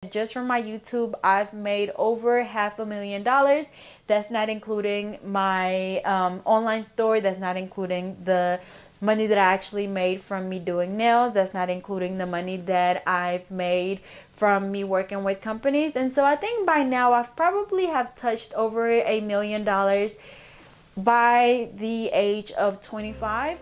Just from my YouTube, I've made over $500,000. That's not including my online store. That's not including the money that I actually made from me doing nails. That's not including the money that I've made from me working with companies. And so I think by now I've probably have touched over $1,000,000 by the age of 25.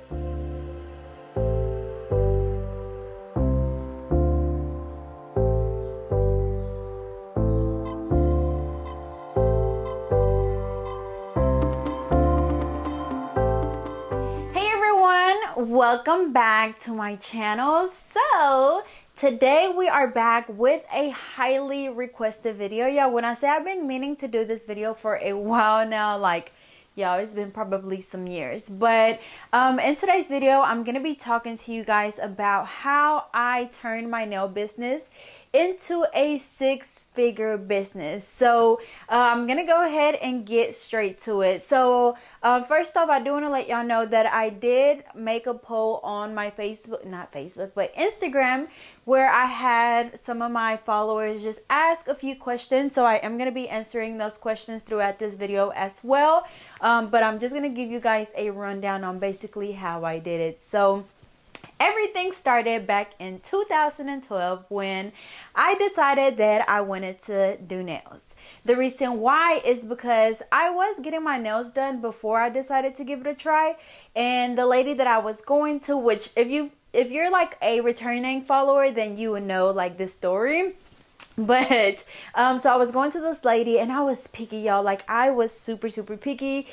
Welcome back to my channel. So today we are back with a highly requested video. Yeah, when I say I've been meaning to do this video for a while now, like y'all, it's been probably some years. But in today's video, I'm gonna be talking to you guys about how I turned my nail business into a six-figure business. So I'm gonna go ahead and get straight to it. So first off, I do want to let y'all know that I did make a poll on my Instagram, where I had some of my followers just ask a few questions. So I am gonna be answering those questions throughout this video as well. But I'm just gonna give you guys a rundown on basically how I did it. So everything started back in 2012 when I decided that I wanted to do nails. The reason why is because I was getting my nails done before I decided to give it a try. And the lady that I was going to, which if you're like a returning follower, then you would know like this story. But so I was going to this lady and I was picky, y'all. Like I was super picky.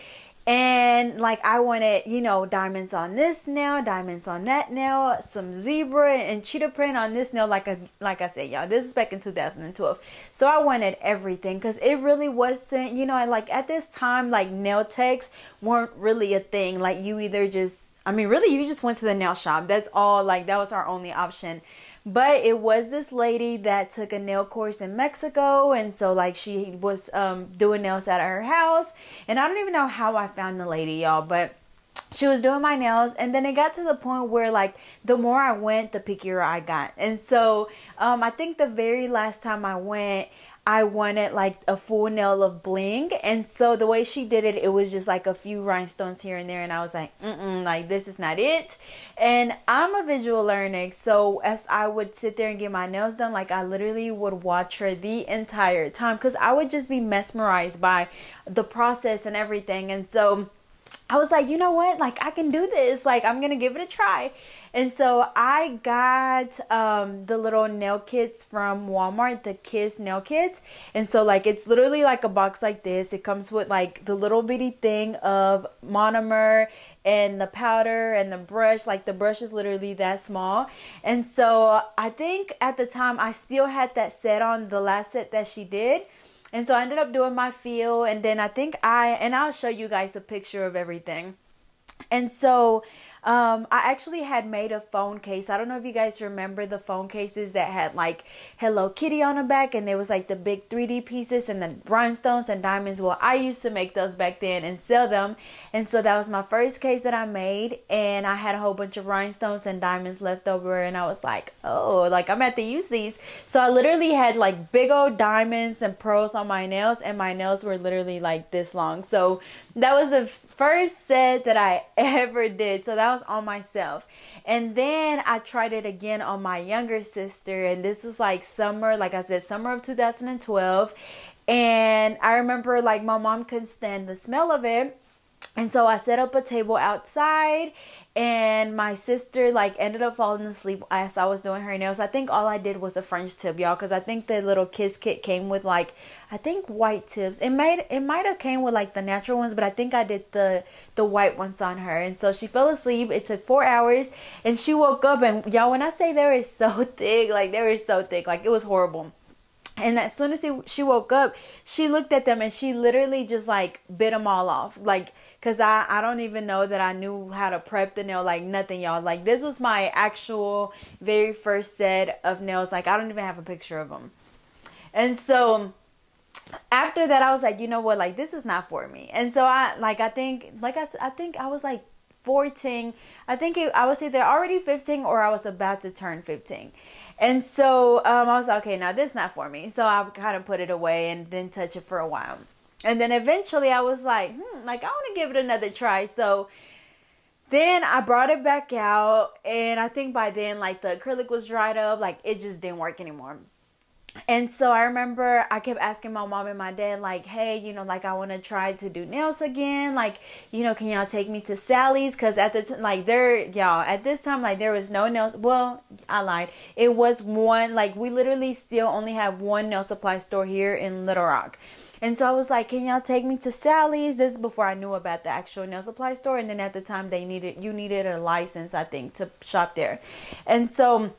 And like I wanted, you know, diamonds on this nail, diamonds on that nail, some zebra and cheetah print on this nail. Like I said, y'all, this is back in 2012. So I wanted everything because it really wasn't, you know, like at this time, like nail techs weren't really a thing. Like you either just, I mean, really, you just went to the nail shop. That's all, like that was our only option. But it was this lady that took a nail course in Mexico. And so like she was doing nails at her house. And I don't even know how I found the lady, y'all. But she was doing my nails. And then it got to the point where like the more I went, the pickier I got. And so I think the very last time I went, I wanted like a full nail of bling. And so the way she did it, it was just like a few rhinestones here and there. And I was like, like this is not it. And I'm a visual learner. So as I would sit there and get my nails done, like I literally would watch her the entire time because I would just be mesmerized by the process and everything. And so I was like, you know what? Like I can do this. Like I'm going to give it a try. And so I got the little nail kits from Walmart, the Kiss nail kits. And so like it's literally like a box like this. It comes with like the little bitty thing of monomer and the powder and the brush. Like the brush is literally that small. And so I think at the time I still had that set on, the last set that she did. And so I ended up doing my feel, and then I think I'll show you guys a picture of everything. And so I actually had made a phone case. I don't know if you guys remember the phone cases that had like Hello Kitty on the back, and there was like the big 3D pieces and the rhinestones and diamonds. Well, I used to make those back then and sell them. And so that was my first case that I made, and I had a whole bunch of rhinestones and diamonds left over, and I was like, oh, like I'm at the UC's. So I literally had like big old diamonds and pearls on my nails, and my nails were literally like this long. So that was the first set that I ever did. So that was on myself. And then I tried it again on my younger sister. And this was like summer, like I said, summer of 2012. And I remember like my mom couldn't stand the smell of it. And so I set up a table outside, and my sister like ended up falling asleep as I was doing her nails. I think all I did was a French tip, y'all, because I think the little Kiss kit came with like, I think white tips. It might have came with like the natural ones, but I think I did the white ones on her. And so she fell asleep. It took 4 hours, and she woke up, and y'all, when I say they were so thick, like they were so thick, like it was horrible. And as soon as she woke up, she looked at them and she literally just like bit them all off. Like, cause I don't even know that I knew how to prep the nail, like nothing, y'all. Like this was my actual very first set of nails. Like I don't even have a picture of them. And so after that, I was like, you know what, like this is not for me. And so I think I was like 14. I think I was either already 15 or I was about to turn 15. And so I was like, okay, now this is not for me. So I kind of put it away and didn't touch it for a while. And then eventually I was like, like I want to give it another try. So then I brought it back out, and I think by then, like, the acrylic was dried up. Like, it just didn't work anymore. And so I remember I kept asking my mom and my dad, like, hey, you know, like, I want to try to do nails again. Like, you know, can y'all take me to Sally's? Because at the time, like, at this time, like, there was no nails. Well, I lied. It was one, like, we literally still only have one nail supply store here in Little Rock. And so I was like, can y'all take me to Sally's? This is before I knew about the actual nail supply store. And then at the time you needed a license, I think, to shop there. And so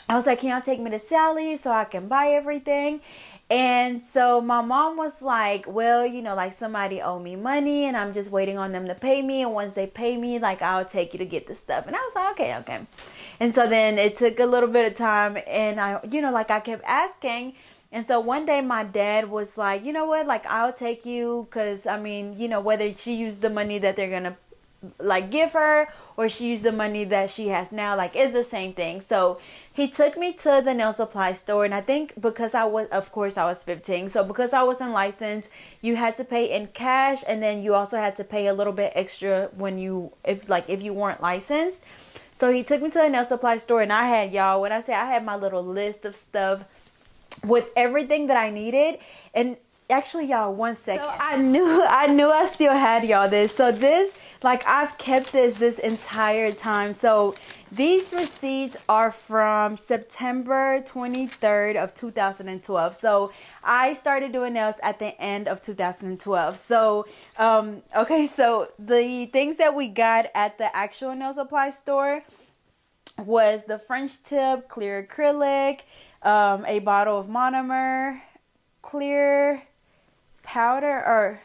I was like, can y'all take me to Sally's so I can buy everything? And so my mom was like, well, you know, like, somebody owe me money and I'm just waiting on them to pay me. And once they pay me, like, I'll take you to get the stuff. And I was like, okay. And so then it took a little bit of time, and I kept asking. And so one day my dad was like, you know what, like, I'll take you, because, I mean, you know, whether she used the money that they're going to, like, give her, or she used the money that she has now, like, it's the same thing. So he took me to the nail supply store, and I think because I was 15. So because I wasn't licensed, you had to pay in cash, and then you also had to pay a little bit extra if you weren't licensed. So he took me to the nail supply store, and I had my little list of stuff with everything that I needed. And actually, y'all, 1 second. So I knew I still had y'all this. So this, like, I've kept this entire time. So these receipts are from September 23rd of 2012. So I started doing nails at the end of 2012. So, okay, so the things that we got at the actual nail supply store was the French tip, clear acrylic, a bottle of monomer, clear powder, or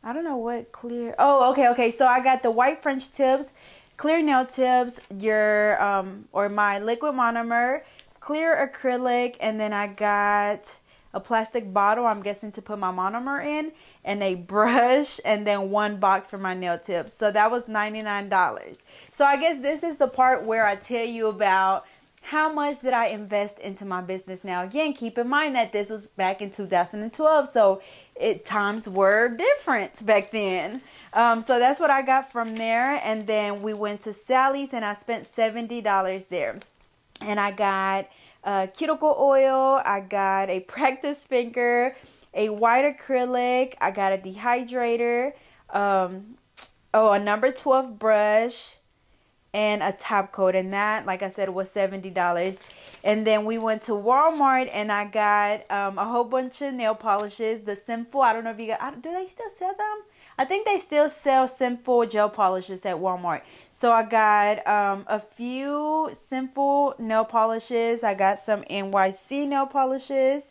I don't know what clear. Oh, okay. So I got the white French tips, clear nail tips, or my liquid monomer, clear acrylic, and then I got a plastic bottle, I'm guessing, to put my monomer in, and a brush, and then one box for my nail tips. So that was $99. So I guess this is the part where I tell you about how much did I invest into my business. Now, again, keep in mind that this was back in 2012, so times were different back then. So that's what I got from there. And then we went to Sally's, and I spent $70 there. And I got cuticle oil, I got a practice finger, a white acrylic, I got a dehydrator, a number 12 brush, and a top coat. And that, like I said, was $70. And then we went to Walmart, and I got a whole bunch of nail polishes. The Simple, I don't know if you got, do they still sell them? I think they still sell Simple gel polishes at Walmart. So I got a few Simple nail polishes. I got some NYC nail polishes.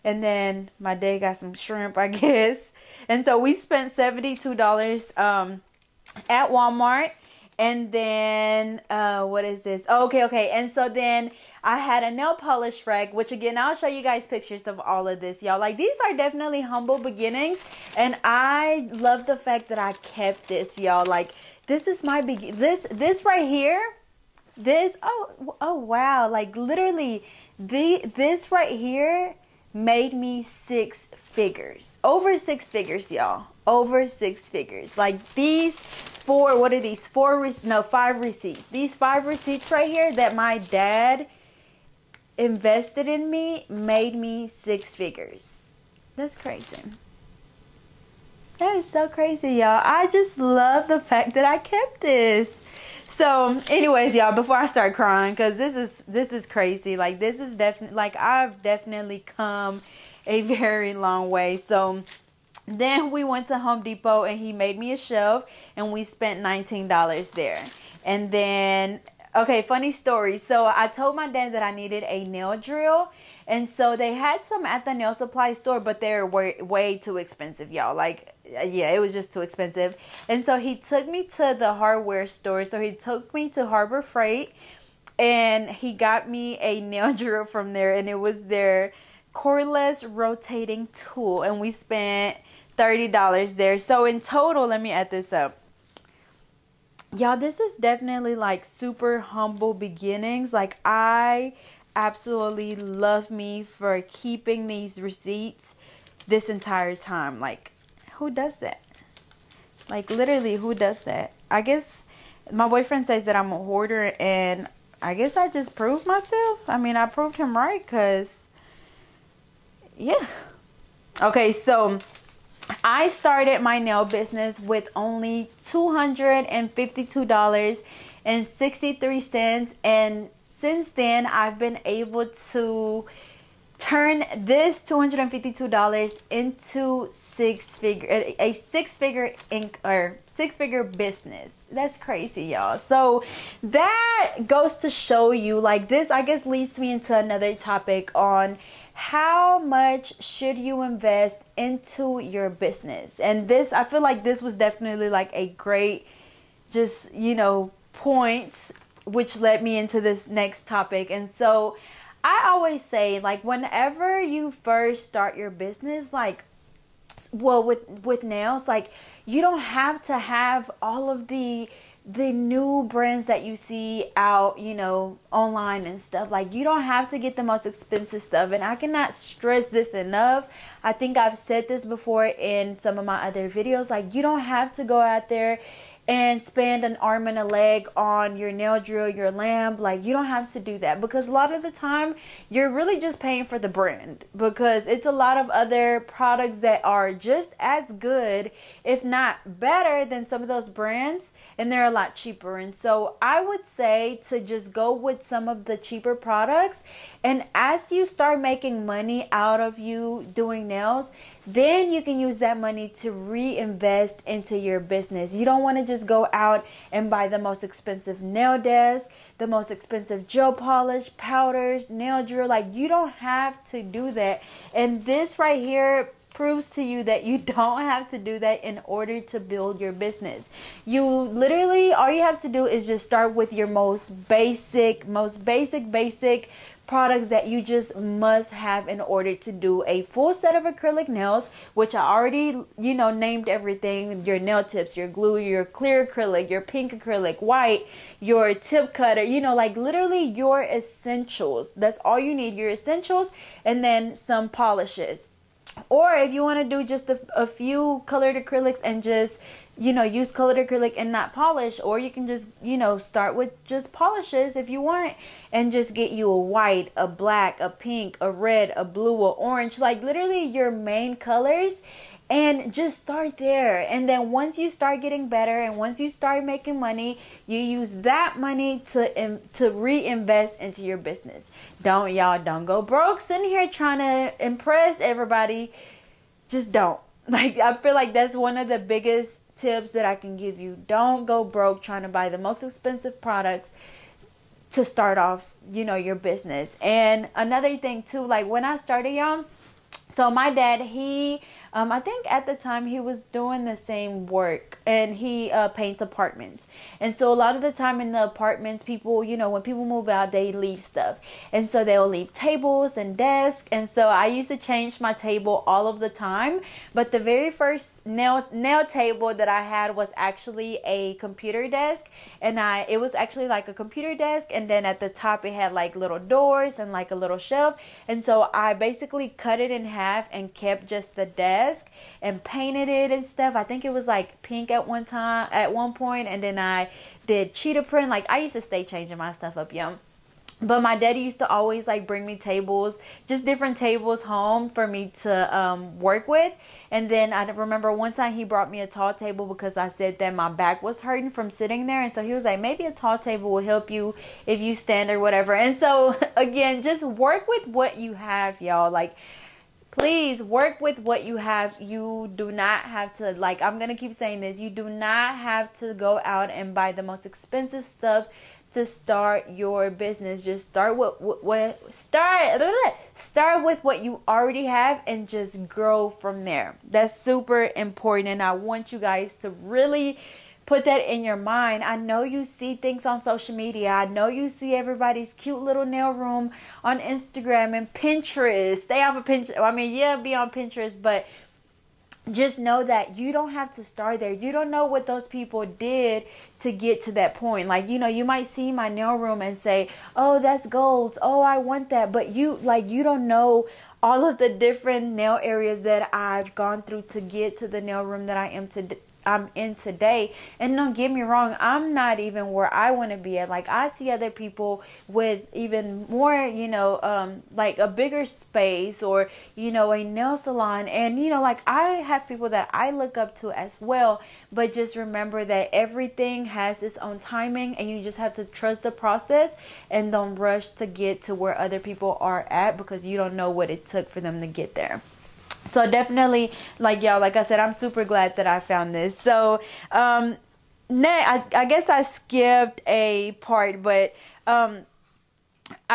And then my dad got some shrimp, I guess. And so we spent $72 at Walmart. And then, what is this? Oh, okay. And so then I had a nail polish rack, which again, I'll show you guys pictures of all of this, y'all. Like, these are definitely humble beginnings. And I love the fact that I kept this, y'all. Like, this is my this right here. Oh, wow. Like, literally, this right here made me 6 figures. Over 6 figures, y'all. Over 6 figures. Like, these 5 receipts. These 5 receipts right here that my dad invested in me made me 6 figures. That's crazy. That is so crazy, y'all. I just love the fact that I kept this. So anyways, y'all, before I start crying, because this is crazy. Like, this is definitely, like, I've definitely come a very long way. So then we went to Home Depot, and he made me a shelf, and we spent $19 there. And then, okay, funny story. So I told my dad that I needed a nail drill. And so they had some at the nail supply store, but they're way too expensive, y'all. Like, yeah, it was just too expensive. And so he took me to the hardware store. So he took me to Harbor Freight, and he got me a nail drill from there. And it was their cordless rotating tool. And we spent $30 there. So in total, let me add this up. Y'all, this is definitely like super humble beginnings. Like, I absolutely love me for keeping these receipts this entire time. Like, who does that? Like, literally, who does that? I guess my boyfriend says that I'm a hoarder, and I guess I just proved myself. I mean, I proved him right, because yeah. Okay, so I started my nail business with only $252.63, and since then I've been able to turn this $252 into a six-figure business. That's crazy, y'all. So that goes to show you, like, this I guess leads me into another topic on how much should you invest into your business. And this, I feel like this was definitely like a great, just, point, which led me into this next topic. And so I always say, like, whenever you first start your business, like, well, with nails, like, you don't have to have all of the new brands that you see out, online and stuff. Like, you don't have to get the most expensive stuff. And I cannot stress this enough. I think I've said this before in some of my other videos. Like, you don't have to go out there and spend an arm and a leg on your nail drill, your lamp. Like, you don't have to do that, because a lot of the time you're really just paying for the brand, because it's a lot of other products that are just as good, if not better, than some of those brands, and they're a lot cheaper. And so I would say to just go with some of the cheaper products, and as you start making money out of you doing nails, then you can use that money to reinvest into your business. You don't want to just go out and buy the most expensive nail desk, the most expensive gel polish, powders, nail drill. Like, you don't have to do that. And this right here proves to you that you don't have to do that in order to build your business. You literally, all you have to do is just start with your most basic products that you just must have in order to do a full set of acrylic nails, which I already, named everything: your nail tips, your glue, your clear acrylic, your pink acrylic, white, your tip cutter, like literally your essentials. That's all you need, your essentials, and then some polishes. Or if you want to do just a few colored acrylics and just, use colored acrylic and not polish, or you can just, start with just polishes if you want, and just get you a white, a black, a pink, a red, a blue, a orange, like literally your main colors, and just start there. And then once you start getting better and once you start making money, you use that money to reinvest into your business. Don't go broke sitting here trying to impress everybody. Just don't. Like, I feel like that's one of the biggest tips that I can give you. Don't go broke trying to buy the most expensive products to start off, your business. And another thing too, like when I started, y'all, so my dad, he, I think at the time he was doing the same work, and he paints apartments. And so a lot of the time in the apartments, people, when people move out, they leave stuff. And so they'll leave tables and desks. And so I used to change my table all of the time. But the very first nail table that I had was actually a computer desk. And it was actually like a computer desk. And then at the top, it had like little doors and like a little shelf. And so I basically cut it in half and kept just the desk and painted it and stuff. I think it was like pink at one point, and then I did cheetah print. Like, I used to stay changing my stuff up, young. But my daddy used to always like bring me tables, just different tables home for me to work with. And then I remember one time he brought me a tall table because I said that my back was hurting from sitting there. And so he was like, maybe a tall table will help you if you stand or whatever. And so again, just work with what you have, y'all. Like, please work with what you have. You do not have to, like, I'm going to keep saying this, you do not have to go out and buy the most expensive stuff to start your business. Just start with what you already have and just grow from there. That's super important, and I want you guys to really put that in your mind. I know you see things on social media. I know you see everybody's cute little nail room on Instagram and Pinterest. Stay off of Pinterest. I mean, yeah, be on Pinterest, but just know that you don't have to start there. You don't know what those people did to get to that point. Like, you know, you might see my nail room and say, oh, that's gold, oh, I want that, but you don't know all of the different nail areas that I've gone through to get to the nail room that I'm in today. And don't get me wrong, I'm not even where I want to be at. Like, I see other people with even more, you know, like a bigger space, or, you know, a nail salon. And, you know, like, I have people that I look up to as well. But just remember that everything has its own timing, and you just have to trust the process and don't rush to get to where other people are at, because you don't know what it took for them to get there. So definitely, like, y'all, like I said, I'm super glad that I found this. So I guess I skipped a part, but I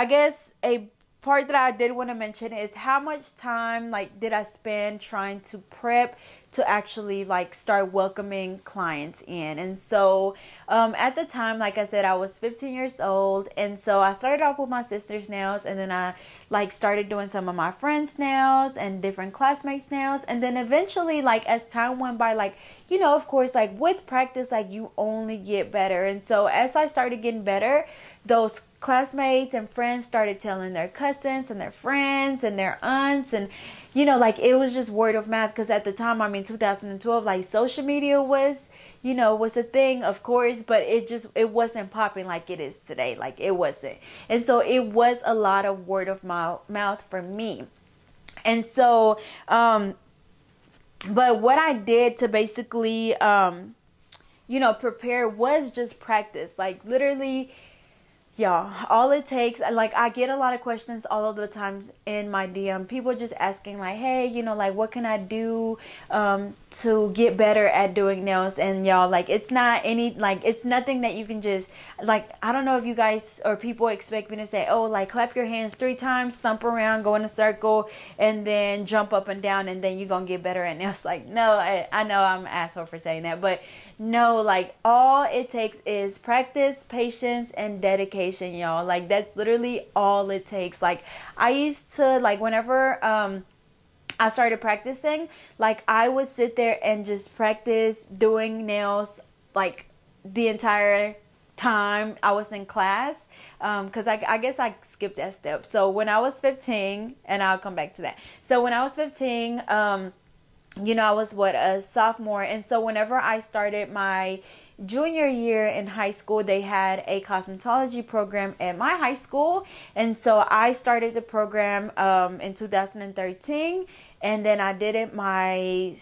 guess a part that I did want to mention is how much time, like, did I spend trying to prep to actually, like, start welcoming clients in. And so at the time, like I said, I was 15 years old, and so I started off with my sister's nails, and then I, like, started doing some of my friends' nails and different classmates' nails. And then eventually, like, as time went by, like, you know, of course, like, with practice, like, you only get better. And so as I started getting better, those classmates and friends started telling their cousins and their friends and their aunts, and, you know, like, it was just word of mouth. Because at the time, I mean, 2012, like, social media was, you know, was a thing, of course, but it wasn't popping like it is today. Like, it wasn't. And so it was a lot of word of mouth for me. And so but what I did to basically you know, prepare was just practice. Like, literally, y'all, all it takes, like, I get a lot of questions all of the times in my DM. People just asking, like, hey, you know, like, what can I do to get better at doing nails? And y'all, like, it's not any, like, it's nothing that you can just, like, I don't know if you guys or people expect me to say, oh, like, clap your hands 3 times, thump around, go in a circle, and then jump up and down, and then you're gonna get better at nails. Like, no, I know I'm an asshole for saying that, but no, like, all it takes is practice, patience, and dedication, y'all. Like, that's literally all it takes. Like, I used to, like, whenever I started practicing, like, I would sit there and just practice doing nails, like, the entire time I was in class, because I guess I skipped that step. So when I was 15, and I'll come back to that. So when I was 15, you know, I was a sophomore. And so whenever I started my junior year in high school, they had a cosmetology program at my high school. And so I started the program in 2013. And then I did it my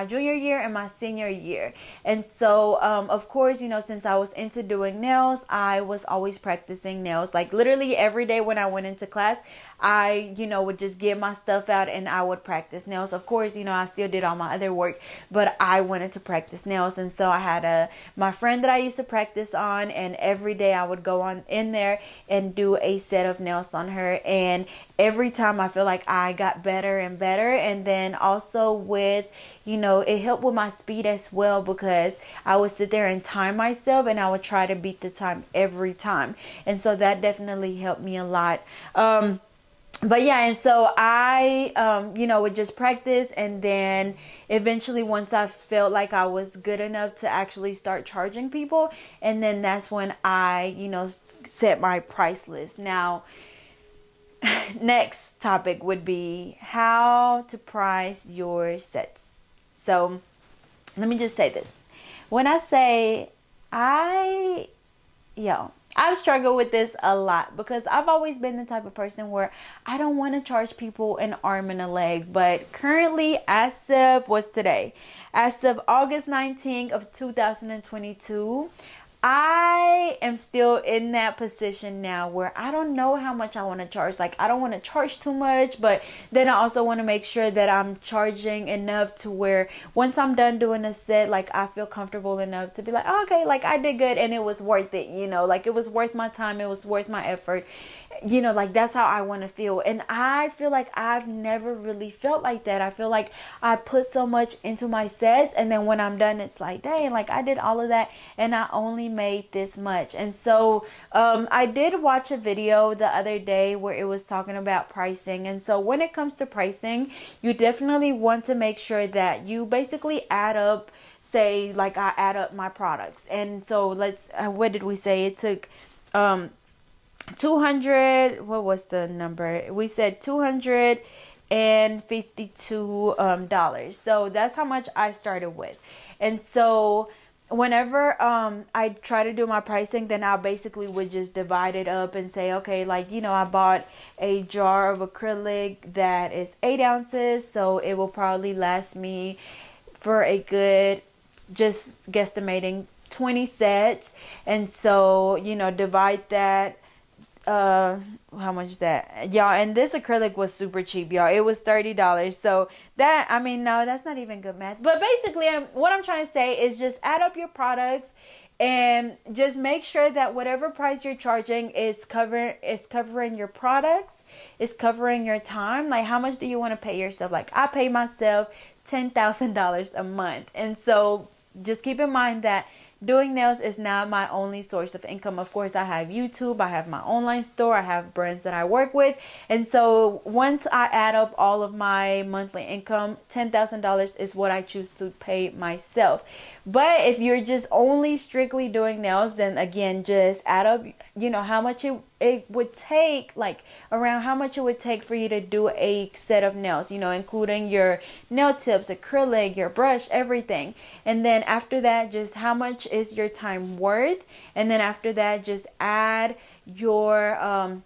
junior year and my senior year. And so, of course, you know, since I was into doing nails, I was always practicing nails. Like, literally every day when I went into class, I, you know, would just get my stuff out and I would practice nails. Of course, you know, I still did all my other work, but I wanted to practice nails. And so I had my friend that I used to practice on, and every day I would go on in there and do a set of nails on her. And every time I feel like I got better and better. And then also with, you know, it helped with my speed as well, because I would sit there and time myself, and I would try to beat the time every time. And so that definitely helped me a lot. But yeah, and so I, you know, would just practice, and then eventually once I felt like I was good enough to actually start charging people, and then that's when I, you know, set my price list. Now, next topic would be how to price your sets. So let me just say this. When I say I've struggled with this a lot, because I've always been the type of person where I don't want to charge people an arm and a leg. But currently, as of August 19th of 2022, I am still in that position now where I don't know how much I want to charge. Like, I don't want to charge too much, but then I also want to make sure that I'm charging enough to where once I'm done doing a set, like, I feel comfortable enough to be like, oh, okay, like, I did good and it was worth it, you know, like, it was worth my time, it was worth my effort. you know, like that's how I want to feel. And I feel like I've never really felt like that. I feel like I put so much into my sets, and then when I'm done, it's like, dang, like I did all of that and I only made this much. And so I did watch a video the other day where it was talking about pricing. And so when it comes to pricing, you definitely want to make sure that you basically add up, say like I add up my products. And so let's what did we say? It took 200, what was the number? We said $252. So that's how much I started with. And so whenever I try to do my pricing, then I basically would just divide it up and say, okay, like, you know, I bought a jar of acrylic that is 8 ounces, so it will probably last me for a good, just guesstimating, 20 sets. And so, you know, divide that, how much is that, y'all? And this acrylic was super cheap, y'all. It was $30. So that, I mean, no, that's not even good math. But basically, what I'm trying to say is just add up your products and just make sure that whatever price you're charging is covering your products, is covering your time. Like, how much do you want to pay yourself? Like, I pay myself $10,000 a month. And so just keep in mind that doing nails is not my only source of income. Of course, I have YouTube, I have my online store, I have brands that I work with. And so once I add up all of my monthly income, $10,000 is what I choose to pay myself. But if you're just only strictly doing nails, then again, just add up, you know, how much it would take, like around how much it would take for you to do a set of nails, you know, including your nail tips, acrylic, your brush, everything. And then after that, just how much is your time worth? And then after that, just add your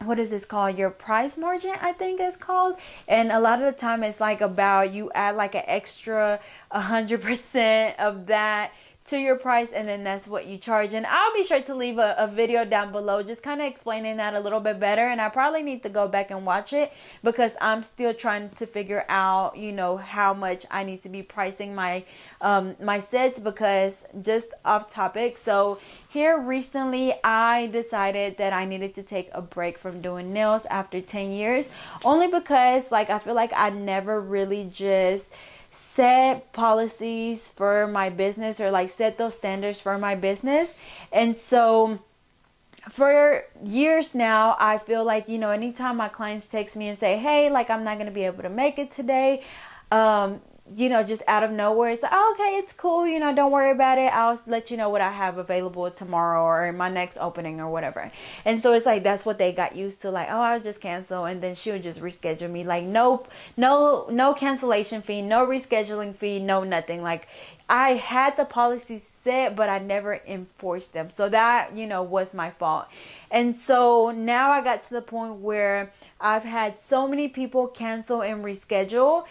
what is this called, your price margin, I think it's called. And a lot of the time it's like about, you add like an extra 100% of that to your price, and then that's what you charge. And I'll be sure to leave a video down below just kind of explaining that a little bit better. And I probably need to go back and watch it because I'm still trying to figure out, you know, how much I need to be pricing my my sets. Because just off topic, so here recently I decided that I needed to take a break from doing nails after 10 years, only because like I feel like I never really just set policies for my business, or like set those standards for my business. And so for years now, I feel like, you know, anytime my clients text me and say, hey, like I'm not going to be able to make it today, you know, just out of nowhere, it's like, oh, okay, it's cool, you know, don't worry about it, I'll let you know what I have available tomorrow or in my next opening or whatever. And so it's like that's what they got used to, like, oh, I'll just cancel, and then she'll just reschedule me. Like no cancellation fee, no rescheduling fee, no nothing. Like I had the policies set, but I never enforced them. So that, you know, was my fault. And so now I got to the point where I've had so many people cancel and reschedule,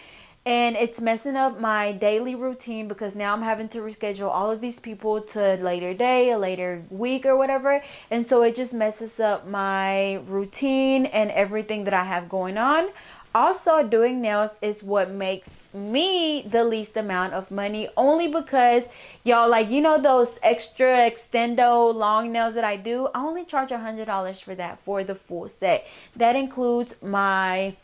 and it's messing up my daily routine because now I'm having to reschedule all of these people to a later day, a later week or whatever. And so it just messes up my routine and everything that I have going on. Also, doing nails is what makes me the least amount of money, only because, y'all, like, you know, those extra extendo long nails that I do, I only charge $100 for that, for the full set. That includes my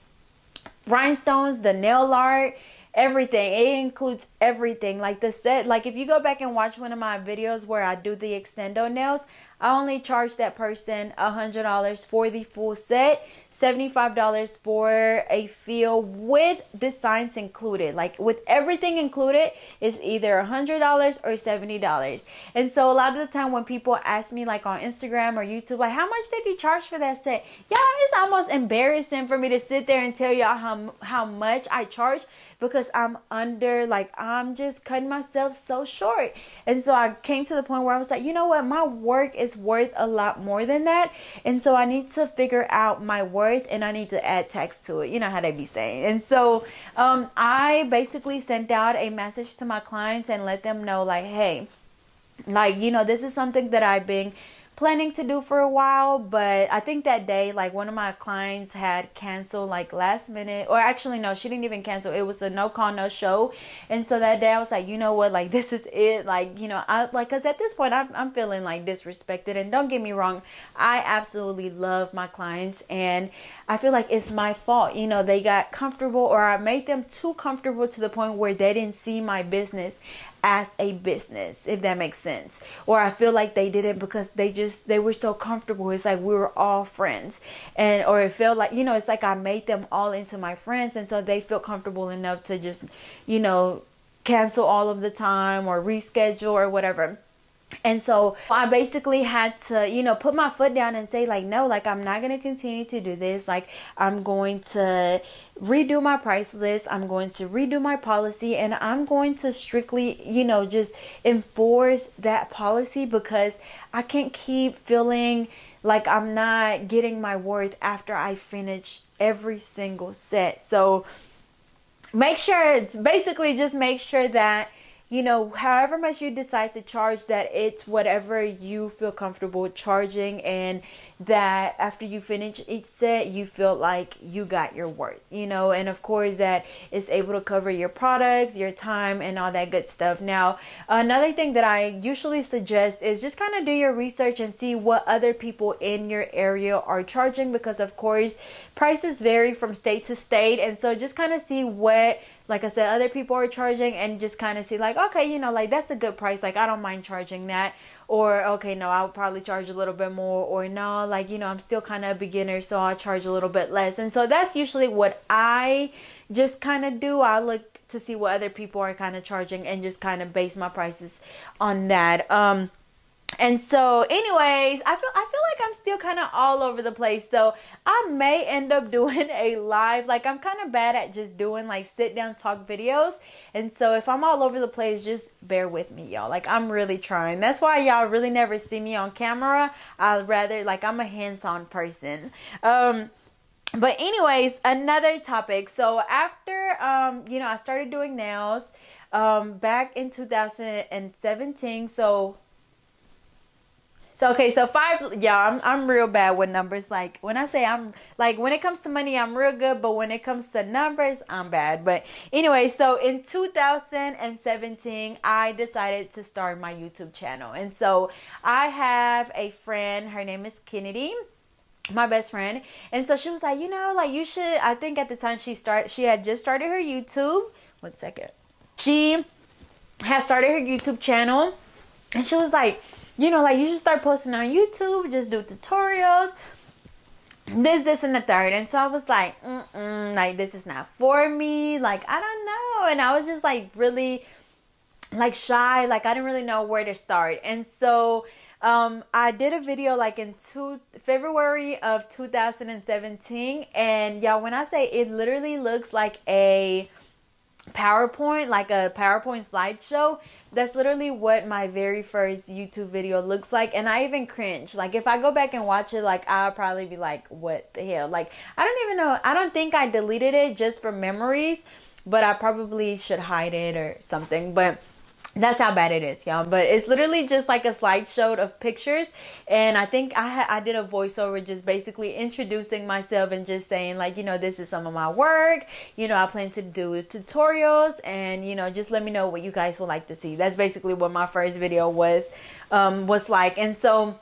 rhinestones, the nail art, everything. It includes everything. Like the set, like if you go back and watch one of my videos where I do the extendo nails, I only charge that person $100 for the full set, $75 for a feel with designs included. Like with everything included, is either $100 or $70. And so a lot of the time when people ask me, like on Instagram or YouTube, like, how much did you charge for that set? Y'all, it's almost embarrassing for me to sit there and tell y'all how much I charge, because I'm just cutting myself so short. And so I came to the point where I was like, you know what, my work is worth a lot more than that. And so I need to figure out my worth, and I need to add tax to it. You know how they be saying. And so I basically sent out a message to my clients and let them know, like, hey, like, you know, this is something that I've been planning to do for a while. But I think that day, like, one of my clients had canceled like last minute, or actually no, she didn't even cancel. It was a no call, no show. And so that day I was like, you know what, like, this is it. Like, you know, I like, cause at this point I'm feeling like disrespected. And don't get me wrong, I absolutely love my clients, and I feel like it's my fault. You know, they got comfortable, or I made them too comfortable to the point where they didn't see my business as a business, if that makes sense. Or I feel like they did it because they were so comfortable. It's like we were all friends, and or it felt like, you know, it's like I made them all into my friends, and so they feel comfortable enough to just, you know, cancel all of the time or reschedule or whatever. And so I basically had to, you know, put my foot down and say, like, no, like, I'm not going to continue to do this. Like, I'm going to redo my price list. I'm going to redo my policy, and I'm going to strictly, you know, just enforce that policy, because I can't keep feeling like I'm not getting my worth after I finish every single set. So make sure, it's basically just make sure that, you know, however much you decide to charge, that it's whatever you feel comfortable charging, and that after you finish each set, you feel like you got your worth, you know, and of course that is able to cover your products, your time, and all that good stuff. Now, another thing that I usually suggest is just kind of do your research and see what other people in your area are charging, because of course prices vary from state to state. And so just kind of see what, like I said, other people are charging, and just kind of see like, okay, you know, like, that's a good price. Like, I don't mind charging that. Or, okay, no, I'll probably charge a little bit more. Or, no, like, you know, I'm still kind of a beginner, so I'll charge a little bit less. And so that's usually what I just kind of do. I look to see what other people are kind of charging, and just kind of base my prices on that. And so anyways, I feel like I'm still kind of all over the place. So I may end up doing a live. Like, I'm kind of bad at just doing like sit down talk videos. And so if I'm all over the place, just bear with me, y'all. Like, I'm really trying. That's why y'all really never see me on camera. I'd rather, like, I'm a hands-on person. But anyways, another topic. So after, you know, I started doing nails, back in 2017. So okay, so I'm real bad with numbers. Like, when I say I'm, like, when it comes to money, I'm real good, but when it comes to numbers, I'm bad. But anyway, so in 2017, I decided to start my YouTube channel. And so I have a friend, her name is Kennedy, my best friend. And so she was like, you know, like, you should, I think at the time she had just started her YouTube. 1 second. She had started her YouTube channel, and she was like, you know, like, you should start posting on YouTube, just do tutorials, this, and the third. And so I was like, like, this is not for me. Like, I don't know. And I was just like really like shy. Like, I didn't really know where to start. And so I did a video like in February of 2017. And y'all, when I say it literally looks like a PowerPoint, like a PowerPoint slideshow, that's literally what my very first YouTube video looks like. And I even cringe. Like, if I go back and watch it, like, I'll probably be like, what the hell? Like, I don't even know. I don't think I deleted it just for memories, but I probably should hide it or something. But that's how bad it is, y'all. But it's literally just like a slideshow of pictures. And I think I did a voiceover just basically introducing myself and just saying, like, you know, this is some of my work. You know, I plan to do tutorials, and, you know, just let me know what you guys would like to see. That's basically what my first video was like. And so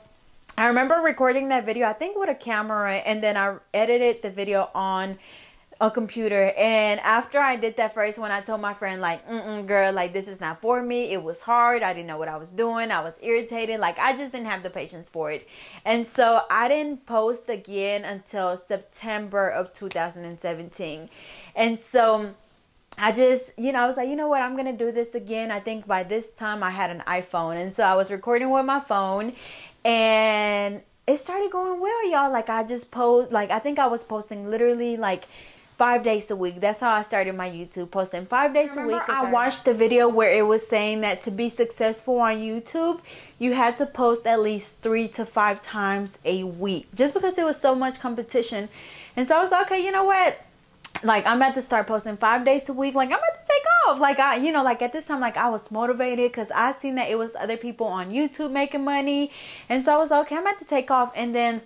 I remember recording that video, I think with a camera, and then I edited the video on a computer. And after I did that first one, I told my friend, like, girl, like, this is not for me. It was hard. I didn't know what I was doing. I was irritated. Like, I just didn't have the patience for it. And so I didn't post again until September of 2017. And so I just, you know, I was like, you know what, I'm going to do this again. I think by this time I had an iPhone. And so I was recording with my phone, and it started going well, y'all. Like, I just post, like, I think I was posting literally like 5 days a week. That's how I started my YouTube, posting 5 days a week. I watched the video where it was saying that to be successful on YouTube, you had to post at least 3 to 5 times a week, just because there was so much competition. And so I was like, okay, you know what? Like, I'm about to start posting 5 days a week. Like, I'm about to take off. Like like at this time, like I was motivated because I seen that it was other people on YouTube making money. And so I was okay, I'm about to take off. And then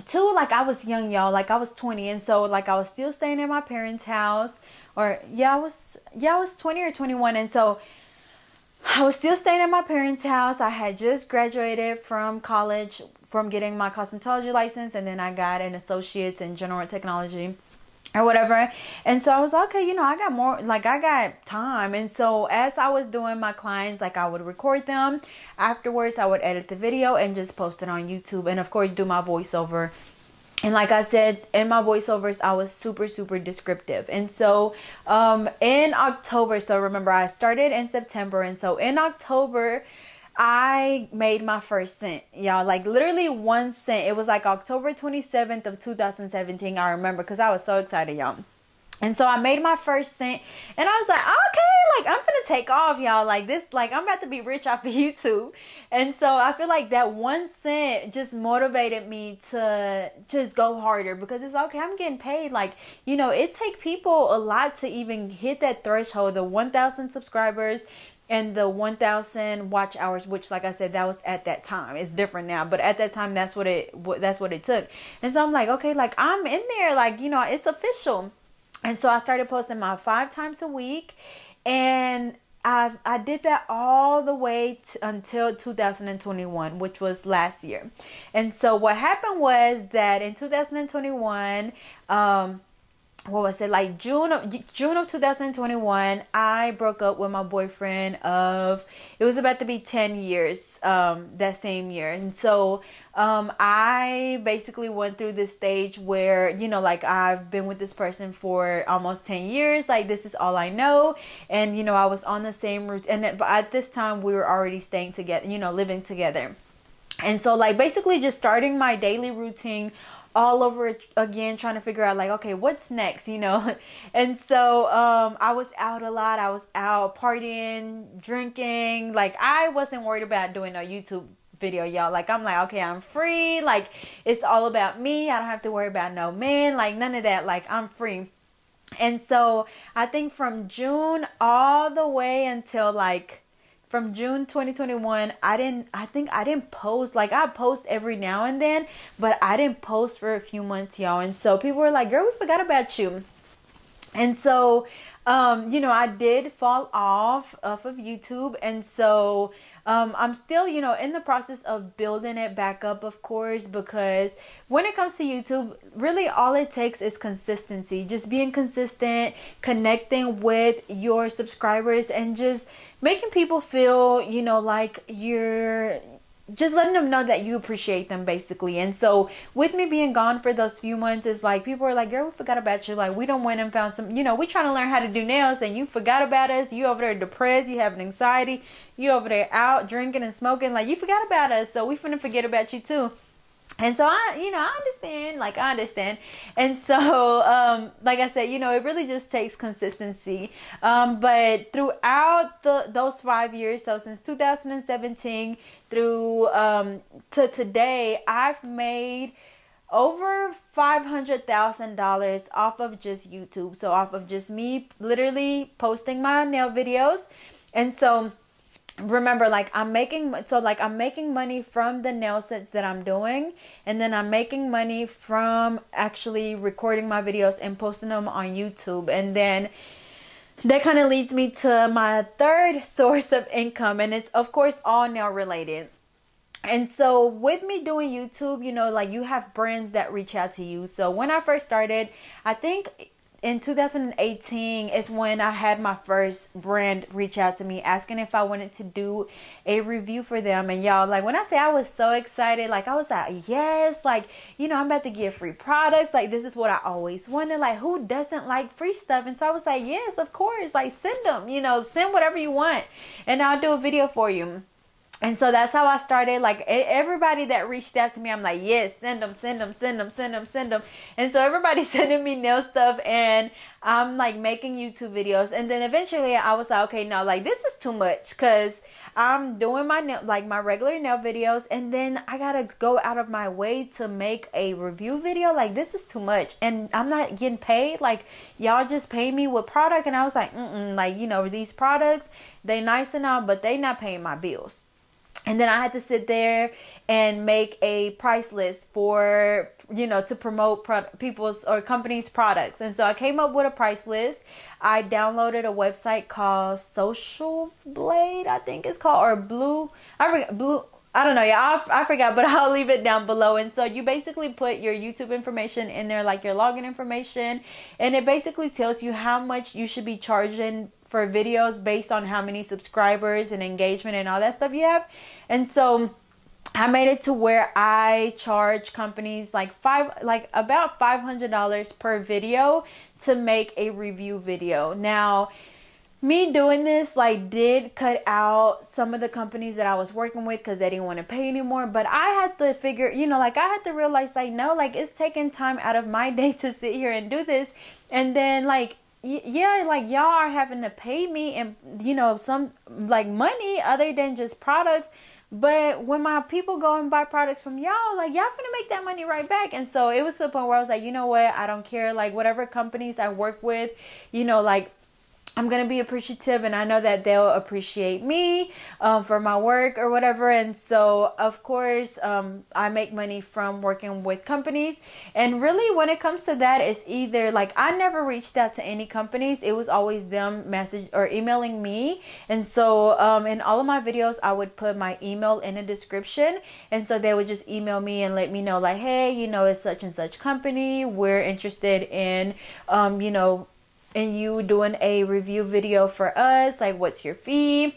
two, like I was young, y'all, like I was 20. And so like I was still staying in my parents' house, or I was 20 or 21. And so I was still staying at my parents' house. I had just graduated from college, from getting my cosmetology license, and then I got an associate's in general technology or whatever. And so I was okay, I got more, like I got time. And so as I was doing my clients, like I would record them. Afterwards, I would edit the video and just post it on YouTube, and of course do my voiceover. And like I said, in my voiceovers, I was super, super descriptive. And so in October, so remember I started in September. And so in October, I made my first cent, y'all, like literally 1 cent. It was like October 27th of 2017. I remember because I was so excited, y'all. And so I made my first cent, and I was like, okay, like I'm gonna take off, y'all. Like this, like I'm about to be rich off of YouTube. And so I feel like that 1 cent just motivated me to just go harder, because it's okay, I'm getting paid. Like, it take people a lot to even hit that threshold, the 1,000 subscribers and the 1,000 watch hours, which, like I said, that was at that time. It's different now, but at that time, that's what it took. And so I'm like, okay, like I'm in there, like, it's official. And so I started posting my 5 times a week, and I did that all the way until 2021, which was last year. And so what happened was that in 2021, what was it, like June of 2021, I broke up with my boyfriend of, it was about to be 10 years that same year. And so I basically went through this stage where, like I've been with this person for almost 10 years, like this is all I know. And I was on the same route, and at this time we were already staying together, living together. And so like basically just starting my daily routine all over again, trying to figure out like, okay, what's next, And so I was out a lot. I was out partying, drinking. Like I wasn't worried about doing a YouTube video, y'all. Like I'm like, okay, I'm free. Like it's all about me. I don't have to worry about no man, like none of that. Like I'm free. And so I think from June all the way until like from June 2021, I didn't post. Like I post every now and then, but I didn't post for a few months, y'all. And so people were like, girl, we forgot about you. And so I did fall off of YouTube. And so I'm still, in the process of building it back up, of course, because when it comes to YouTube, really all it takes is consistency. Just being consistent, connecting with your subscribers, and just making people feel, like you're just letting them know that you appreciate them, basically. And so with me being gone for those few months, it's like people are like, girl, we forgot about you. Like we don't went and found some, we trying to learn how to do nails, and you forgot about us. You over there depressed, you having anxiety, you over there out drinking and smoking, like you forgot about us, so we finna forget about you too. And so I understand, like I understand. And so, like I said, it really just takes consistency. But throughout those 5 years, so since 2017 through, to today, I've made over $500,000 off of just YouTube. So off of just me literally posting my nail videos. And so remember, like I'm making money from the nail sets that I'm doing, and then I'm making money from actually recording my videos and posting them on YouTube. And then that kind of leads me to my third source of income, and it's of course all nail related. And so with me doing YouTube, like you have brands that reach out to you. So when I first started, I think in 2018 is when I had my first brand reach out to me asking if I wanted to do a review for them. And y'all, like when I say I was so excited, like I was like, yes, like, I'm about to get free products. Like this is what I always wanted. Like who doesn't like free stuff? And so I was like, yes, of course, like send them, send whatever you want and I'll do a video for you. And so that's how I started. Like everybody that reached out to me, I'm like, yes, send them, send them, send them, send them, send them. And so everybody's sending me nail stuff, and I'm like making YouTube videos. And then eventually I was like, okay, no, like this is too much, because I'm doing my nail, like my regular nail videos, and then I gotta go out of my way to make a review video. Like, this is too much, and I'm not getting paid. Like, y'all just pay me with product. And I was like, like, you know, these products, they nice and all, but they not paying my bills. And then I had to sit there and make a price list for, you know, to promote people's or companies' products. And so I came up with a price list. I downloaded a website called Social Blade, I think it's called, or Blue. I don't know. Yeah, I forgot, but I'll leave it down below. And so you basically put your YouTube information in there, like your login information, and it basically tells you how much you should be charging for videos based on how many subscribers and engagement and all that stuff you have. And so I made it to where I charge companies like about $500 per video to make a review video. Now, me doing this like did cut out some of the companies that I was working with because they didn't want to pay anymore. But I had to figure, you know, like I had to realize, like, no, like it's taking time out of my day to sit here and do this. And then like, yeah, like y'all are having to pay me and, you know, some like money other than just products. But when my people go and buy products from y'all, like y'all gonna make that money right back. And so it was to the point where I was like, you know what, I don't care. Like whatever companies I work with, you know, like I'm going to be appreciative, and I know that they'll appreciate me for my work or whatever. And so, of course, I make money from working with companies. And really, when it comes to that, it's either like I never reached out to any companies. It was always them message or emailing me. And so in all of my videos, I would put my email in the description. And so they would just email me and let me know like, hey, you know, it's such and such company. We're interested in, you know, and you doing a review video for us, like what's your fee?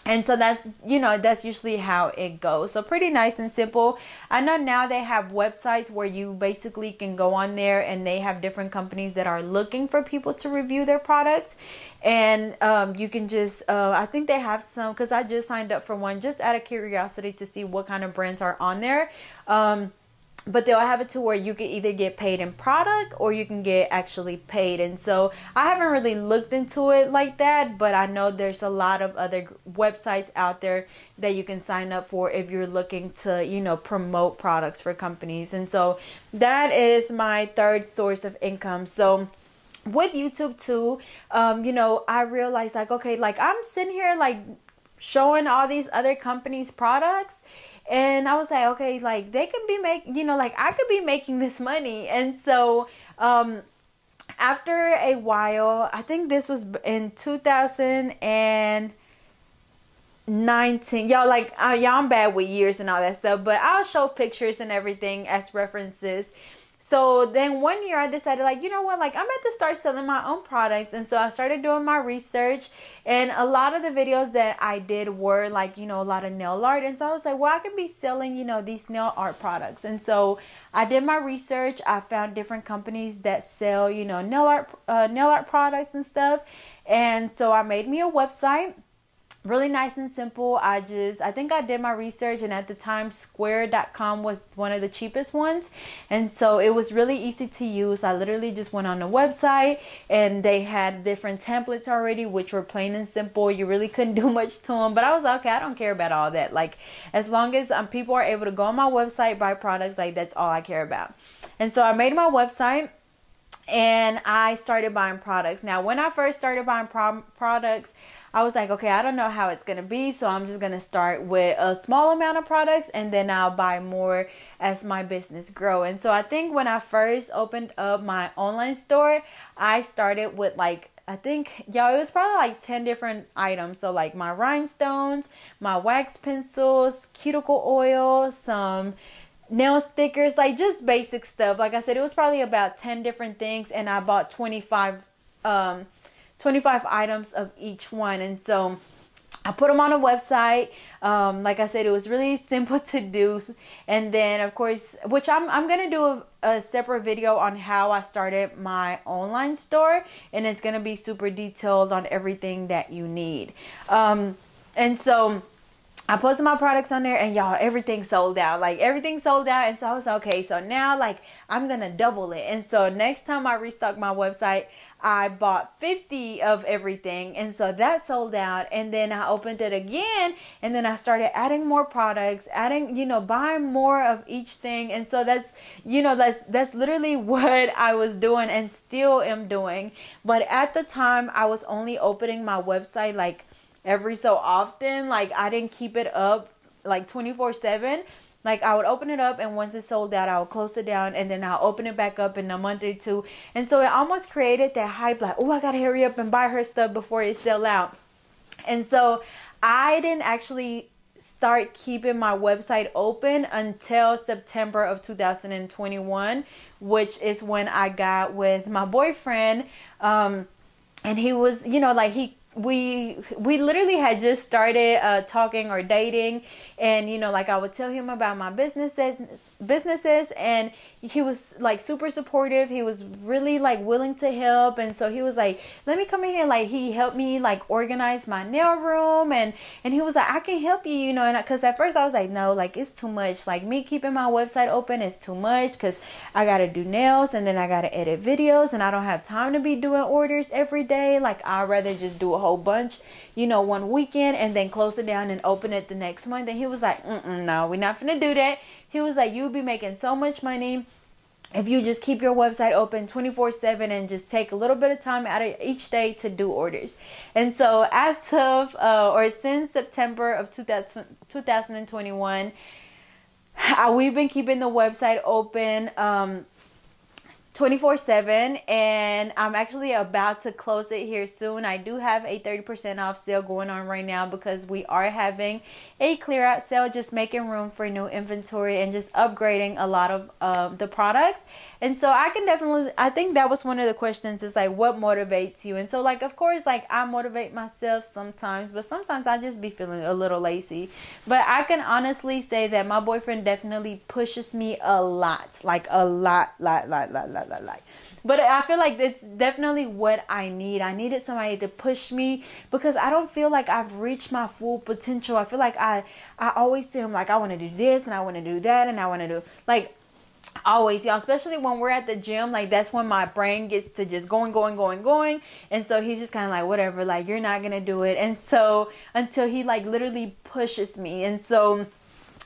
And so that's, you know, that's usually how it goes. So pretty nice and simple. I know now they have websites where you basically can go on there and they have different companies that are looking for people to review their products. And you can just, I think they have some, because I just signed up for one just out of curiosity to see what kind of brands are on there. But they'll have it to where you can either get paid in product or you can get actually paid. And so I haven't really looked into it like that, but I know there's a lot of other websites out there that you can sign up for if you're looking to, you know, promote products for companies. And so that is my third source of income. So with YouTube too, you know, I realized like, okay, like I'm sitting here like showing all these other companies' products. And I was like, okay, like they could be making, you know, like I could be making this money. And so after a while, I think this was in 2019. Y'all, like, y'all, I'm bad with years and all that stuff, but I'll show pictures and everything as references. So then one year I decided like, you know what, like I'm about to start selling my own products. And so I started doing my research, and a lot of the videos that I did were like, you know, a lot of nail art. And so I was like, well, I can be selling, you know, these nail art products. And so I did my research. I found different companies that sell, you know, nail art products and stuff. And so I made me a website. Really nice and simple. I think I did my research, and at the time square.com was one of the cheapest ones. And so it was really easy to use. I literally just went on the website and they had different templates already, which were plain and simple. You really couldn't do much to them, but I was like, okay, I don't care about all that. Like as long as people are able to go on my website, buy products, like that's all I care about. And so I made my website and I started buying products. Now, when I first started buying products, I was like, okay, I don't know how it's going to be. So I'm just going to start with a small amount of products, and then I'll buy more as my business grow. And so I think when I first opened up my online store, I started with like, I think, y'all, it was probably like 10 different items. So like my rhinestones, my wax pencils, cuticle oil, some nail stickers, like just basic stuff. Like I said, it was probably about 10 different things, and I bought 25 items of each one. And so I put them on a website. Like I said, it was really simple to do. And then of course, which I'm going to do a separate video on how I started my online store, and it's going to be super detailed on everything that you need. And so I posted my products on there, and y'all, everything sold out. Like, everything sold out. And so I was like, okay, so now, like, I'm gonna double it. And so next time I restock my website, I bought 50 of everything, and so that sold out. And then I opened it again, and then I started adding more products, adding, you know, buying more of each thing. And so that's, you know, that's literally what I was doing and still am doing. But at the time, I was only opening my website like every so often. Like, I didn't keep it up like 24/7. Like, I would open it up, and once it sold out, I would close it down, and then I'll open it back up in a month or two. And so it almost created that hype, like, oh, I gotta hurry up and buy her stuff before it sell out. And so I didn't actually start keeping my website open until September of 2021, which is when I got with my boyfriend. And he was, you know, like, we literally had just started talking or dating. And, you know, like, I would tell him about my businesses, and he was like super supportive. He was really like willing to help. And so he was like, let me come in here. Like, he helped me like organize my nail room, and he was like, I can help you, you know. And because at first I was like, no, like, it's too much. Like, me keeping my website open is too much, because I gotta do nails, and then I gotta edit videos, and I don't have time to be doing orders every day. Like, I'd rather just do a whole bunch, you know, one weekend, and then close it down and open it the next month. And he was like, no, we're not gonna do that. He was like, you'll be making so much money if you just keep your website open 24/7 and just take a little bit of time out of each day to do orders. And so as of or since September of 2021, we've been keeping the website open 24/7, and I'm actually about to close it here soon. I do have a 30% off sale going on right now, because we are having a clear out sale, just making room for new inventory and just upgrading a lot of the products. And so I think that was one of the questions, is like, what motivates you? And so, like, of course, like, I motivate myself sometimes, but sometimes I just be feeling a little lazy. But I can honestly say that my boyfriend definitely pushes me a lot, like a lot. But I feel like it's definitely what I need. I needed somebody to push me, because I don't feel like I've reached my full potential. I feel like I always tell him, like, I want to do this, and I want to do that, and I want to do, like, always, y'all, especially when we're at the gym, like, that's when my brain gets to just going. And so he's just kind of like, whatever, like, you're not gonna do it. And so until he like literally pushes me. And so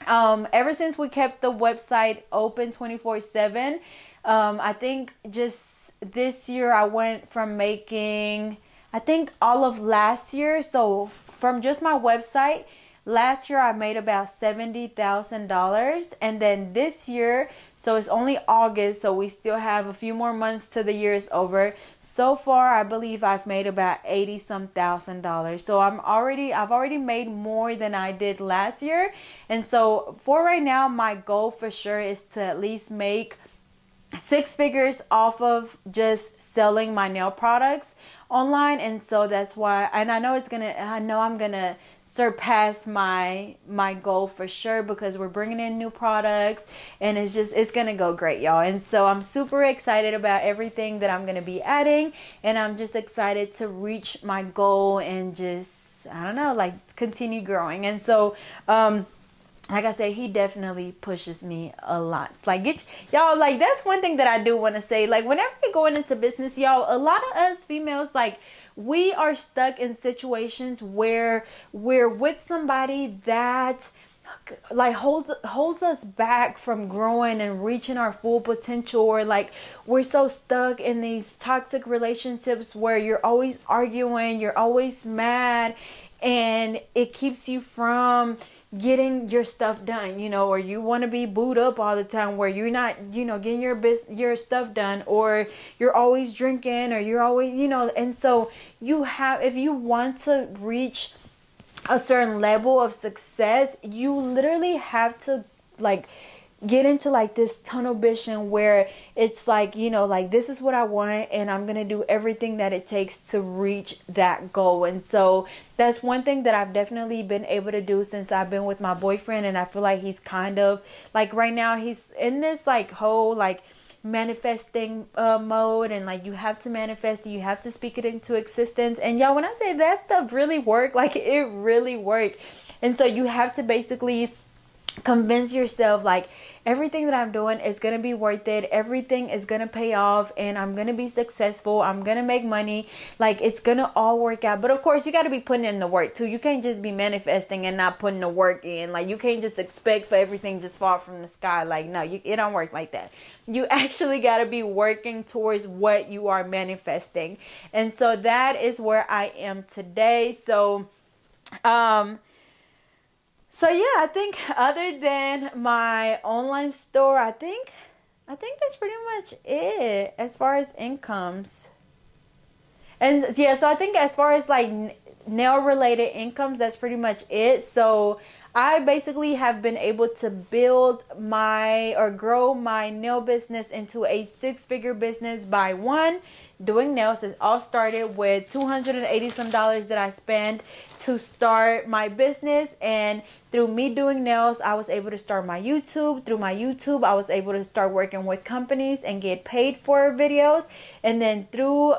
ever since we kept the website open 24/7, I think just this year I went from making, I think all of last year, so from just my website, last year I made about $70,000. And then this year, so it's only August, so we still have a few more months till the year is over. So far, I believe I've made about $80-some thousand. So I've already made more than I did last year. And so for right now, my goal for sure is to at least make 6 figures off of just selling my nail products online. And so that's why, and I know I'm gonna surpass my goal for sure, because we're bringing in new products, and it's gonna go great, y'all. And so I'm super excited about everything that I'm gonna be adding, and I'm just excited to reach my goal and just, I don't know, like, continue growing. And so like I said, he definitely pushes me a lot. It's like, y'all, like, that's one thing that I do want to say. Like, whenever you're going into business, y'all, a lot of us females, like, we are stuck in situations where we're with somebody that like holds us back from growing and reaching our full potential, or like we're so stuck in these toxic relationships where you're always arguing, you're always mad, and it keeps you from getting your stuff done, you know, or you want to be booed up all the time where you're not, you know, getting your stuff done, or you're always drinking, or you're always, you know. And so if you want to reach a certain level of success, you literally have to like get into like this tunnel vision where it's like, you know, like, this is what I want, and I'm gonna do everything that it takes to reach that goal. And so that's one thing that I've definitely been able to do since I've been with my boyfriend. And I feel like he's kind of like, right now he's in this like whole like manifesting mode, and like, you have to manifest it, you have to speak it into existence. And y'all, when I say that stuff really worked, like, it really worked. And so you have to basically convince yourself like everything that I'm doing is going to be worth it. Everything is going to pay off and I'm going to be successful. I'm going to make money. Like it's going to all work out. But of course, you got to be putting in the work too. You can't just be manifesting and not putting the work in. Like you can't just expect for everything just fall from the sky. Like no, it don't work like that. You actually got to be working towards what you are manifesting. And so that is where I am today. So yeah, I think other than my online store, I think that's pretty much it as far as incomes. And yeah, so I think as far as like nail related incomes, that's pretty much it. So I basically have been able to build or grow my nail business into a 6-figure business by doing nails. It all started with $280 some that I spent to start my business, and through me doing nails, I was able to start my YouTube. Through my YouTube, I was able to start working with companies and get paid for videos. And then through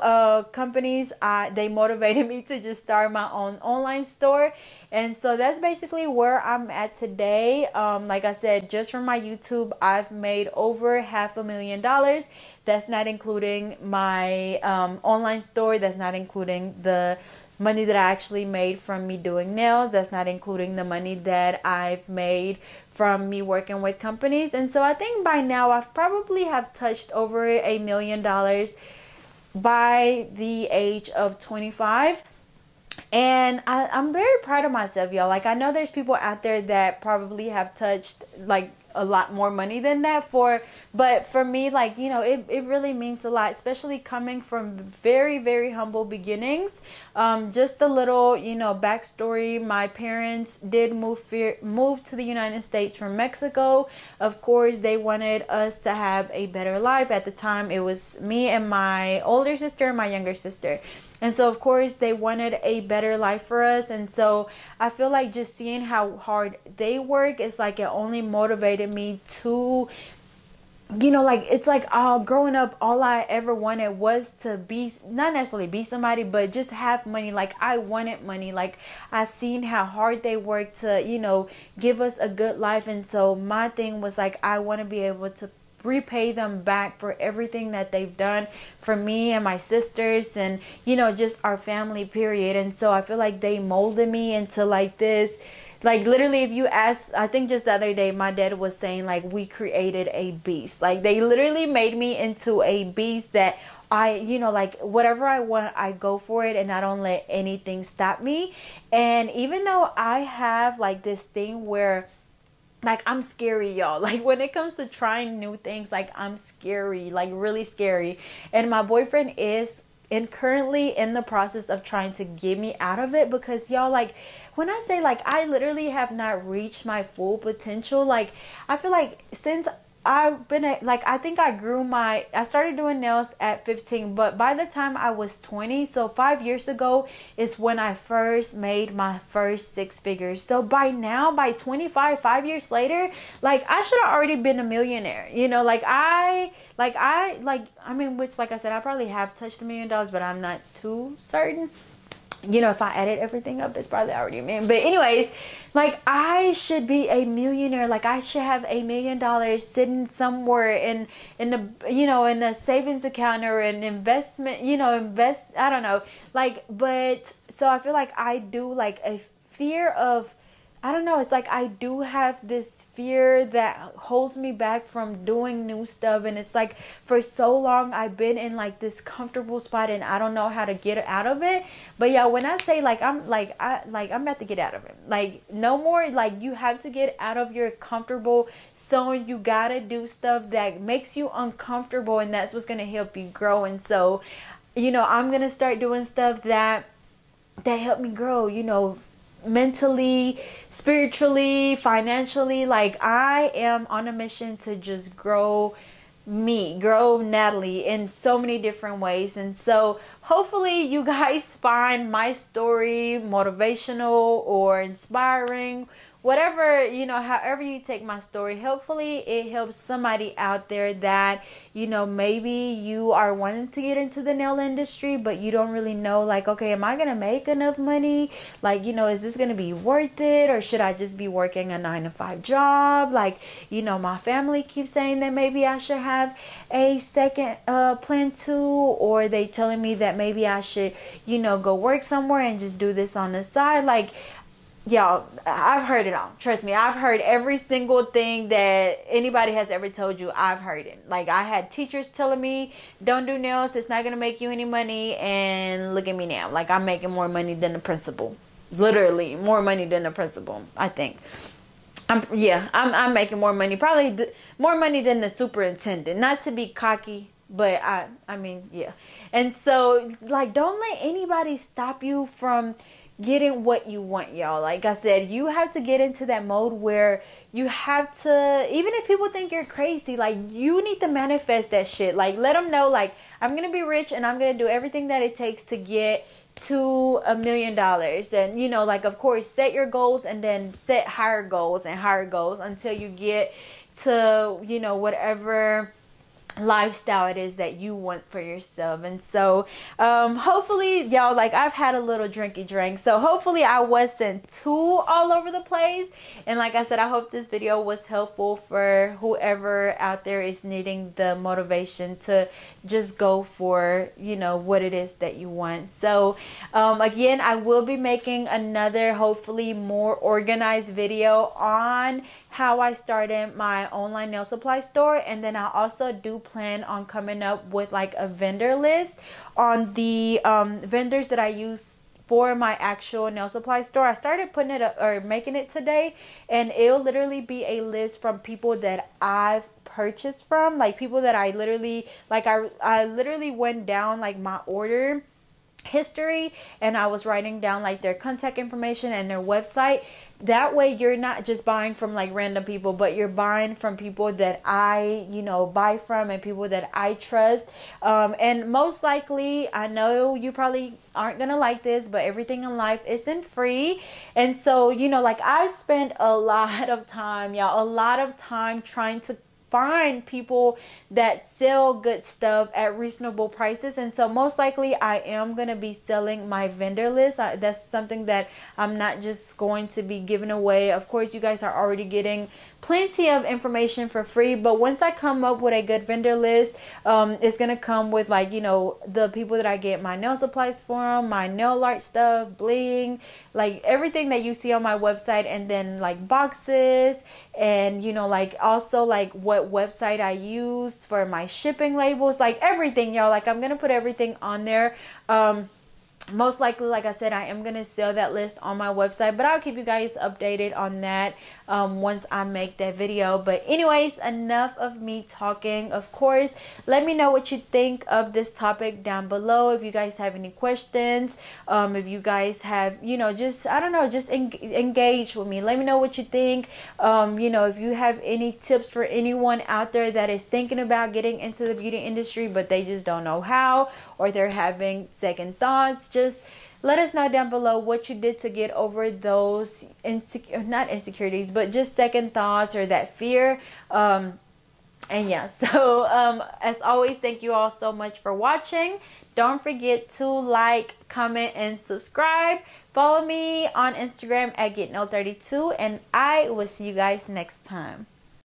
companies, they motivated me to just start my own online store. And so that's basically where I'm at today. Like I said, just from my YouTube, I've made over $500,000. That's not including my online store. That's not including the money that I actually made from me doing nails. That's not including the money that I've made from me working with companies. And so I think by now I've probably have touched over $1 million by the age of 25. And I'm very proud of myself, y'all. Like I know there's people out there that probably have touched like a lot more money than that but for me, like, you know, it really means a lot, especially coming from very, very humble beginnings. Just a little, you know, backstory. My parents did move to the United States from Mexico. Of course, they wanted us to have a better life. At the time, it was me and my older sister and my younger sister. And so, of course, they wanted a better life for us. And so I feel like just seeing how hard they work, it's like it only motivated me to, you know, like it's like growing up, all I ever wanted was to be, not necessarily be somebody, but just have money. Like I wanted money. Like I seen how hard they work to, you know, give us a good life. And so my thing was like, I want to be able to repay them back for everything that they've done for me and my sisters and, you know, just our family, period. And so I feel like they molded me into like this. Like literally, if you ask, I think just the other day my dad was saying like we created a beast. Like they literally made me into a beast that I, you know, like whatever I want, I go for it and I don't let anything stop me. And even though I have like this thing where like I'm scary, y'all, like when it comes to trying new things, like I'm scary, like really scary. And my boyfriend is currently in the process of trying to get me out of it, because y'all, like when I say like I literally have not reached my full potential, like I feel like since I've been I think I started doing nails at 15, but by the time I was 20, so 5 years ago is when I first made my first 6 figures. So by now, by 25, 5 years later, like I should have already been a millionaire, you know, I mean, which like I said, I probably have touched $1 million, but I'm not too certain. You know, if I added everything up, it's probably already a million. But anyways, like I should be a millionaire. Like I should have $1 million sitting somewhere in the, you know, in a savings account or an investment, you know, I don't know. Like, but so I feel like I do like a fear of, I don't know, it's like I do have this fear that holds me back from doing new stuff. And it's like for so long I've been in like this comfortable spot and I don't know how to get out of it. But yeah, when I say like I'm about to get out of it, like no more, like you have to get out of your comfortable zone. You gotta do stuff that makes you uncomfortable, and that's what's gonna help you grow. And so, you know, I'm gonna start doing stuff that help me grow, you know, mentally, spiritually, financially. Like I am on a mission to just grow Natali in so many different ways. And so hopefully you guys find my story motivational or inspiring, whatever, you know, however you take my story, hopefully it helps somebody out there that, you know, maybe you are wanting to get into the nail industry, but you don't really know, like, okay, am I gonna make enough money? Like, you know, is this gonna be worth it, or should I just be working a 9-to-5 job? Like, you know, my family keeps saying that maybe I should have a second plan too, or they telling me that maybe I should, you know, go work somewhere and just do this on the side. Like, y'all, I've heard it all. Trust me, I've heard every single thing that anybody has ever told you. I've heard it. Like, I had teachers telling me, don't do nails, it's not gonna make you any money, and look at me now. Like, I'm making more money than the principal. Literally more money than the principal, I think. I'm making more money, probably more money than the superintendent. Not to be cocky, but I mean, yeah. And so, like, don't let anybody stop you from getting what you want, y'all. Like I said, you have to get into that mode where you have to, even if people think you're crazy, like, you need to manifest that shit. Like, let them know, like, I'm gonna be rich and I'm gonna do everything that it takes to get to $1 million. And, you know, like, of course, set your goals and then set higher goals and higher goals until you get to, you know, whatever lifestyle it is that you want for yourself. And so hopefully, y'all, like, I've had a little drinky drink, so hopefully I wasn't too all over the place. And like I said, I hope this video was helpful for whoever out there is needing the motivation to just go for, you know, what it is that you want. So again, I will be making another, hopefully more organized video on how I started my online nail supply store. And then I also do plan on coming up with like a vendor list on the vendors that I use for my actual nail supply store. I started putting it up or making it today, and it'll literally be a list from people that I've purchased from, like people that I literally, like, I literally went down like my order history, and I was writing down like their contact information and their website. That way you're not just buying from like random people, but you're buying from people that I, you know, buy from, and people that I trust. And most likely, I know you probably aren't gonna like this, but everything in life isn't free. And so, you know, like, I spend a lot of time, y'all, a lot of time trying to find people that sell good stuff at reasonable prices. And so most likely I am going to be selling my vendor list. That's something that I'm not just going to be giving away. Of course, you guys are already getting plenty of information for free, but once I come up with a good vendor list, it's gonna come with, like, you know, the people that I get my nail supplies from, my nail art stuff, bling, like everything that you see on my website, and then like boxes, and, you know, like also like what website I use for my shipping labels, like everything, y'all. Like, I'm gonna put everything on there. Most likely, like I said, I am going to sell that list on my website, but I'll keep you guys updated on that once I make that video. But anyways, enough of me talking. Of course, let me know what you think of this topic down below. If you guys have any questions, if you guys have, you know, just, I don't know, just engage with me. Let me know what you think. You know, if you have any tips for anyone out there that is thinking about getting into the beauty industry, but they just don't know how, or they're having second thoughts, just let us know down below what you did to get over those not insecurities, but just second thoughts or that fear. And yeah, so as always, thank you all so much for watching. Don't forget to like, comment, and subscribe. Follow me on Instagram at GetNail32, and I will see you guys next time.